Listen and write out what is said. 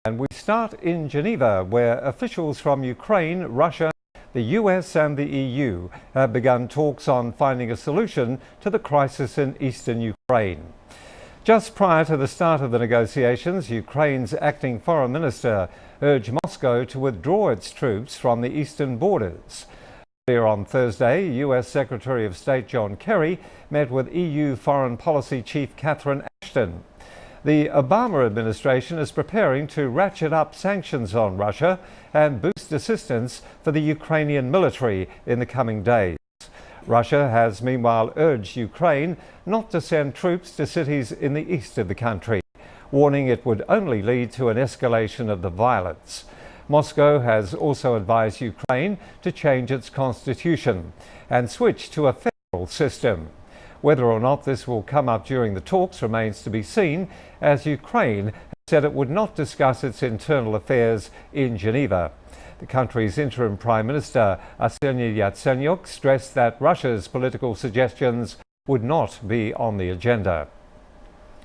And we start in Geneva, where officials from Ukraine, Russia, the US and the EU have begun talks on finding a solution to the crisis in eastern Ukraine. Just prior to the start of the negotiations, Ukraine's acting foreign minister urged Moscow to withdraw its troops from the eastern borders. Earlier on Thursday, US Secretary of State John Kerry met with EU Foreign Policy Chief Catherine Ashton. The Obama administration is preparing to ratchet up sanctions on Russia and boost assistance for the Ukrainian military in the coming days. Russia has meanwhile urged Ukraine not to send troops to cities in the east of the country, warning it would only lead to an escalation of the violence. Moscow has also advised Ukraine to change its constitution and switch to a federal system. Whether or not this will come up during the talks remains to be seen, as Ukraine said it would not discuss its internal affairs in Geneva. The country's interim Prime Minister Arseniy Yatsenyuk stressed that Russia's political suggestions would not be on the agenda.